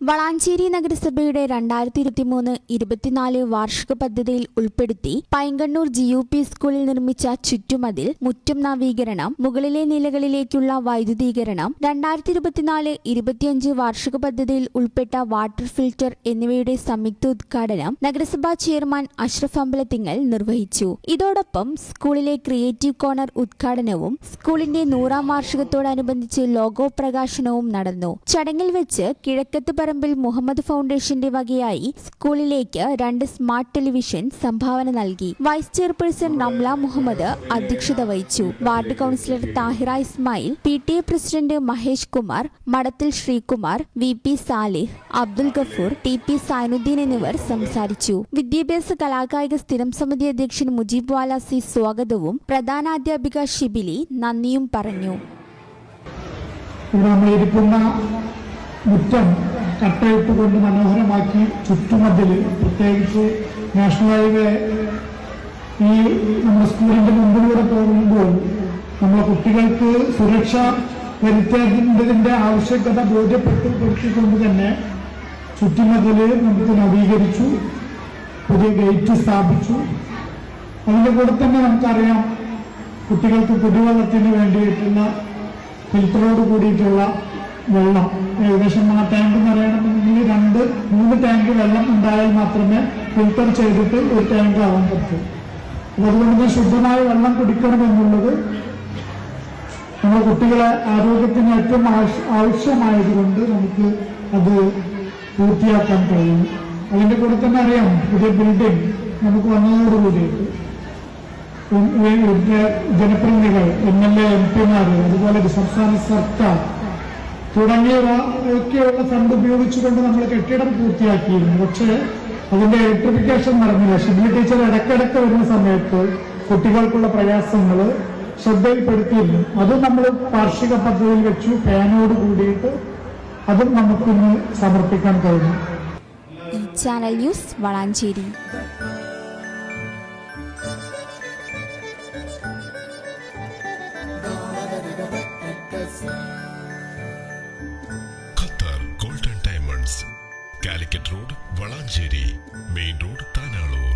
വളാഞ്ചേരി നഗരസഭയുടെ 2023-24 വാർഷിക പദ്ധതിയിൽ ഉൾപ്പെടുത്തി പൈങ്കണ്ണൂർ GUP സ്കൂളിൽ നിർമ്മിച്ച ചുറ്റുമതിൽ, മുറ്റം നവീകരണം, മുകളിലെ നിലകളിലേക്കുള്ള വൈദ്യുതീകരണം, 2024-25 വാർഷിക പദ്ധതിയിൽ ഉൾപ്പെട്ട വാട്ടർ ഫിൽട്ടർ എന്നിവയുടെ സംയുക്ത ഉദ്ഘാടനം നഗരസഭാ ചെയർമാൻ അഷ്റഫ് അമ്പലത്തിങ്ങൽ നിർവഹിച്ചു. ഇതോടൊപ്പം സ്കൂളിലെ ക്രിയേറ്റീവ് കോർണർ ഉദ്ഘാടനവും സ്കൂളിന്റെ 100ാം വാർഷികത്തോടനുബന്ധിച്ച് ലോഗോ പ്രകാശനവും നടന്നു. ചടങ്ങിൽ വെച്ച് കിഴക്കത്ത് പറമ്പിൽ മുഹമ്മദ് ഫൗണ്ടേഷന്റെ വകയായി സ്കൂളിലേക്ക് 2 സ്മാർട്ട് ടെലിവിഷൻ സംഭാവന നൽകി. വൈസ് ചെയർപേഴ്സൺ റംല മുഹമ്മദ് അധ്യക്ഷത വഹിച്ചു. Ward councillor Thahira Ismail, PTA president Mahesh Kumar, Madathil Sreekumar, VP Salih, Abdul Gafoor, TP Zainuddin എന്നിവർ സംസാരിച്ചു. വിദ്യാഭ്യാസ കലാകായിക സ്ഥിരം സമിതി അധ്യക്ഷൻ മുജീബ് വാലാസി സ്വാഗതവും പ്രധാനാധ്യാപിക ഷിബിലി നന്ദിയും പറഞ്ഞു. മുറ്റം കട്ടയിട്ടുകൊണ്ട് മനോഹരമാക്കി ചുറ്റുമതിൽ, പ്രത്യേകിച്ച് നാഷണൽ ഹൈവേ ഈ നമ്മുടെ സ്കൂളിന്റെ മുമ്പിലൂടെ പോകുമ്പോൾ നമ്മളെ കുട്ടികൾക്ക് സുരക്ഷ വരുത്തേണ്ടതിന്റെ ആവശ്യകത ബോധ്യപ്പെടുത്തിക്കൊണ്ട് തന്നെ ചുറ്റുമതിൽ നമുക്ക് നവീകരിച്ചു, പുതിയ ഗേറ്റ് സ്ഥാപിച്ചു. അതിന്റെ കൂടെ തന്നെ നമുക്കറിയാം, കുട്ടികൾക്ക് കുടിവെള്ളത്തിന് വേണ്ടിയിട്ടുള്ള ഫിൽറ്ററോട് കൂടിയിട്ടുള്ള വെള്ളം, ഏകദേശം ആ ടാങ്ക് നിറയണമെന്നുണ്ടെങ്കിൽ 2-3 ടാങ്ക് വെള്ളം ഉണ്ടായാൽ മാത്രമേ ഫിൽട്ടർ ചെയ്തിട്ട് ഒരു ടാങ്ക് ആവാൻ പറ്റൂ. അതുകൊണ്ട് തന്നെ ശുദ്ധമായ വെള്ളം കുടിക്കണമെന്നുള്ളത് നമ്മുടെ കുട്ടികളെ ആരോഗ്യത്തിന് ഏറ്റവും ആവശ്യമായതുകൊണ്ട് നമുക്ക് അത് പൂർത്തിയാക്കാൻ കഴിയും. അതിന്റെ കൂടെ തന്നെ അറിയാം, പുതിയ ബിൽഡിംഗ് നമുക്ക് വന്നതോടുകൂടിയിട്ട് ജനപ്രതിനിധികൾ, MLA, MP മാർ, അതുപോലെ സംസ്ഥാന സർക്കാർ തുടങ്ങിയവയൊക്കെയുള്ള ഫണ്ട് ഉപയോഗിച്ചുകൊണ്ട് നമ്മൾ കെട്ടിടം പൂർത്തിയാക്കിയിരുന്നു. പക്ഷേ അതിന്റെ ഇലക്ട്രിഫിക്കേഷൻ നടന്നില്ല. ഷിബിലി ടീച്ചർ ഇടയ്ക്കിടയ്ക്ക് വരുന്ന സമയത്ത് കുട്ടികൾക്കുള്ള പ്രയാസങ്ങൾ ശ്രദ്ധയിൽപ്പെടുത്തിയിരുന്നു. അതും നമ്മൾ വാർഷിക പദ്ധതിയിൽ വെച്ചു. ഫാനോട് കൂടിയിട്ട് അതും നമുക്കൊന്ന് സമർപ്പിക്കാൻ കഴിഞ്ഞു. ഈ channel news Valanchery. Golden Diamonds, Calicut Road, Valancheri, Main Road, Tanalur.